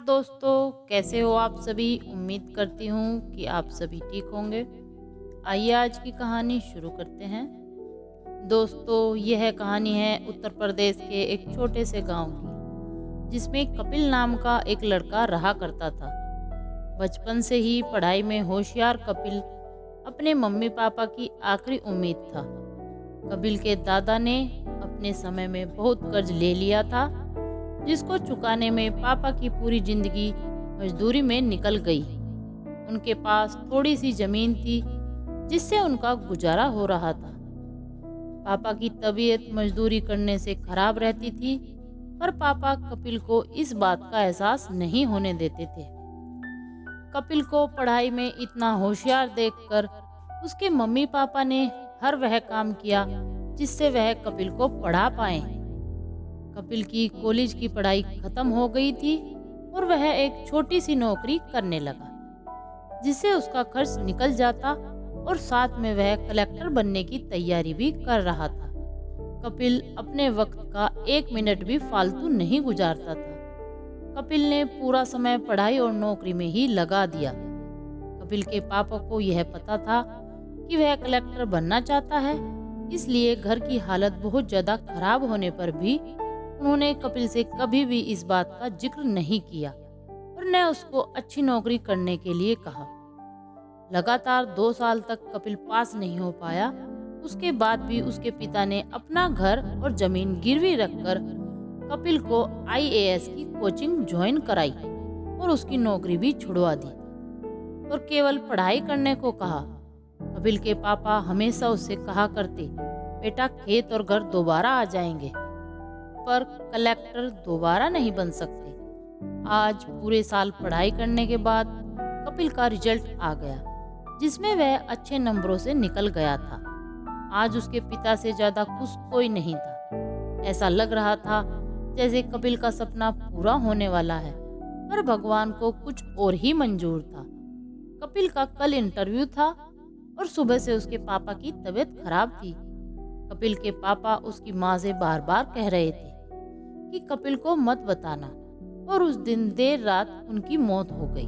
दोस्तों, कैसे हो आप सभी। उम्मीद करती हूँ कि आप सभी ठीक होंगे। आइए आज की कहानी शुरू करते हैं। दोस्तों, यह कहानी है उत्तर प्रदेश के एक छोटे से गांव की, जिसमें कपिल नाम का एक लड़का रहा करता था। बचपन से ही पढ़ाई में होशियार कपिल अपने मम्मी पापा की आखिरी उम्मीद था। कपिल के दादा ने अपने समय में बहुत कर्ज ले लिया था, जिसको चुकाने में पापा की पूरी जिंदगी मजदूरी में निकल गई। उनके पास थोड़ी सी जमीन थी, जिससे उनका गुजारा हो रहा था। पापा की तबीयत मजदूरी करने से खराब रहती थी, पर पापा कपिल को इस बात का एहसास नहीं होने देते थे। कपिल को पढ़ाई में इतना होशियार देखकर उसके मम्मी पापा ने हर वह काम किया जिससे वह कपिल को पढ़ा पाए। कपिल की कॉलेज की पढ़ाई खत्म हो गई थी और वह एक छोटी सी नौकरी करने लगा, जिससे उसका खर्च निकल जाता और साथ में वह कलेक्टर बनने की तैयारी भी कर रहा था। कपिल अपने वक्त का एक मिनट भी फालतू नहीं गुजारता था। कपिल ने पूरा समय पढ़ाई और नौकरी में ही लगा दिया। कपिल के पापा को यह पता था कि वह कलेक्टर बनना चाहता है, इसलिए घर की हालत बहुत ज्यादा खराब होने पर भी उन्होंने कपिल से कभी भी इस बात का जिक्र नहीं किया और न उसको अच्छी नौकरी करने के लिए कहा। लगातार 2 साल तक कपिल पास नहीं हो पाया। उसके बाद भी उसके पिता ने अपना घर और जमीन गिरवी रखकर कपिल को आईएएस की कोचिंग ज्वाइन कराई और उसकी नौकरी भी छुड़वा दी और केवल पढ़ाई करने को कहा। कपिल के पापा हमेशा उससे कहा करते, बेटा खेत और घर दोबारा आ जाएंगे, पर कलेक्टर दोबारा नहीं बन सकते। आज पूरे साल पढ़ाई करने के बाद कपिल का रिजल्ट आ गया, जिसमें वह अच्छे नंबरों से निकल गया था। आज उसके पिता से ज्यादा खुश कोई नहीं था। ऐसा लग रहा था जैसे कपिल का सपना पूरा होने वाला है, पर भगवान को कुछ और ही मंजूर था। कपिल का कल इंटरव्यू था और सुबह से उसके पापा की तबीयत खराब थी। कपिल के पापा उसकी माँ से बार बार कह रहे थे कि कपिल को मत बताना, और उस दिन देर रात उनकी मौत हो गई।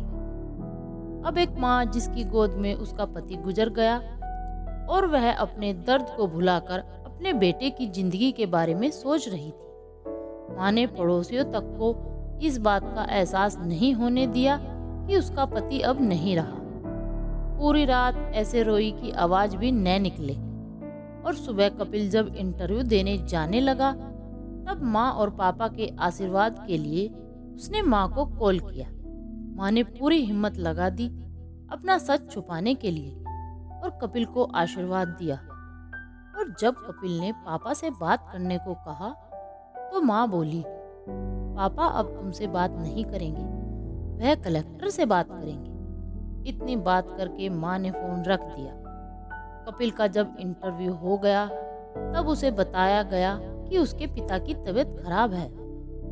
अब एक माँ जिसकी गोद में उसका पति गुजर गया और वह अपने दर्द को भुलाकर अपने बेटे की जिंदगी के बारे में सोच रही थी। माँ ने पड़ोसियों तक को इस बात का एहसास नहीं होने दिया कि उसका पति अब नहीं रहा। पूरी रात ऐसे रोई कि आवाज भी न निकले, और सुबह कपिल जब इंटरव्यू देने जाने लगा तब माँ और पापा के आशीर्वाद के लिए उसने माँ को कॉल किया। माँ ने पूरी हिम्मत लगा दी अपना सच छुपाने के लिए और कपिल को आशीर्वाद दिया। और जब कपिल ने पापा से बात करने को कहा तो माँ बोली, पापा अब तुमसे बात नहीं करेंगे, वह कलेक्टर से बात करेंगे। इतनी बात करके माँ ने फोन रख दिया। कपिल का जब इंटरव्यू हो गया तब उसे बताया गया कि उसके पिता की तबीयत खराब है,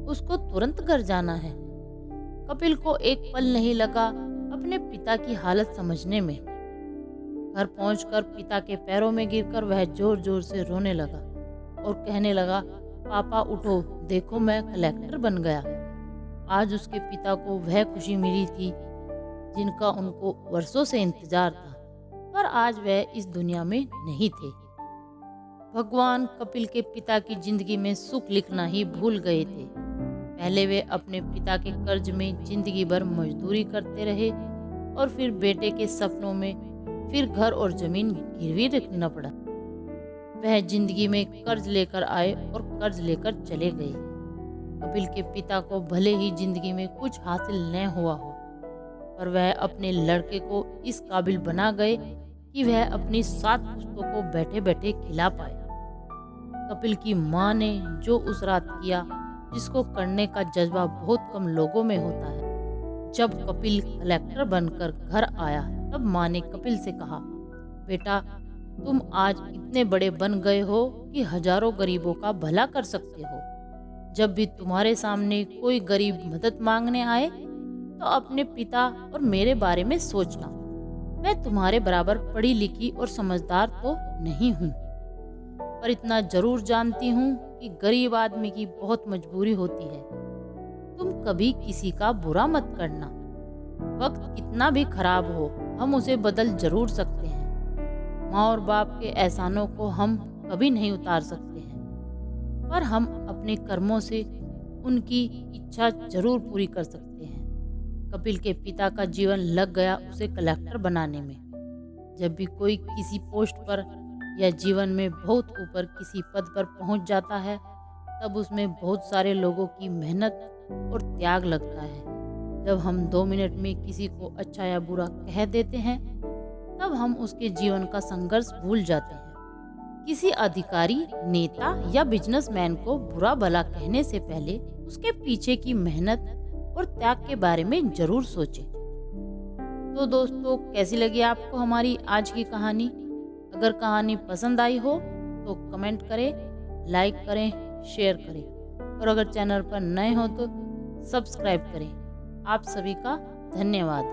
उसको तुरंत घर जाना है। कपिल को एक पल नहीं लगा अपने पिता की हालत समझने में। घर पहुंचकर पिता के पैरों में गिरकर वह जोर जोर से रोने लगा और कहने लगा, पापा उठो, देखो मैं कलेक्टर बन गया। आज उसके पिता को वह खुशी मिली थी जिनका उनको वर्षों से इंतजार था, पर आज वह इस दुनिया में नहीं थे। भगवान कपिल के पिता की जिंदगी में सुख लिखना ही भूल गए थे। पहले वे अपने पिता के कर्ज में जिंदगी भर मजदूरी करते रहे और फिर बेटे के सपनों में फिर घर और जमीन गिरवी रखना पड़ा। वह जिंदगी में कर्ज लेकर आए और कर्ज लेकर चले गए। कपिल के पिता को भले ही जिंदगी में कुछ हासिल न हुआ हो, पर वह अपने लड़के को इस काबिल बना गए कि वह अपनी 7 पुश्तों को बैठे बैठे खिला पाए। कपिल की माँ ने जो उस रात किया, जिसको करने का जज्बा बहुत कम लोगों में होता है। जब कपिल कलेक्टर बनकर घर आया तब माँ ने कपिल से कहा, बेटा तुम आज इतने बड़े बन गए हो कि हजारों गरीबों का भला कर सकते हो। जब भी तुम्हारे सामने कोई गरीब मदद मांगने आए तो अपने पिता और मेरे बारे में सोचना। मैं तुम्हारे बराबर पढ़ी लिखी और समझदार तो नहीं हूँ, पर इतना जरूर जानती हूँ कि गरीब आदमी की बहुत मजबूरी होती है। तुम कभी किसी का बुरा मत करना। वक्त कितना भी खराब हो, हम उसे बदल जरूर सकते हैं। माँ और बाप के एहसानों को हम कभी नहीं उतार सकते हैं, पर हम अपने कर्मों से उनकी इच्छा जरूर पूरी कर सकते हैं। कपिल के पिता का जीवन लग गया उसे कलेक्टर बनाने में। जब भी कोई किसी पोस्ट पर या जीवन में बहुत ऊपर किसी पद पर पहुंच जाता है, तब उसमें बहुत सारे लोगों की मेहनत और त्याग लगता है। जब हम 2 मिनट में किसी को अच्छा या बुरा कह देते हैं, तब हम उसके जीवन का संघर्ष भूल जाते हैं। किसी अधिकारी, नेता या बिजनेसमैन को बुरा भला कहने से पहले उसके पीछे की मेहनत और त्याग के बारे में जरूर सोचें। तो दोस्तों, कैसी लगी आपको हमारी आज की कहानी? अगर कहानी पसंद आई हो तो कमेंट करें, लाइक करें, शेयर करें और अगर चैनल पर नए हो तो सब्सक्राइब करें। आप सभी का धन्यवाद।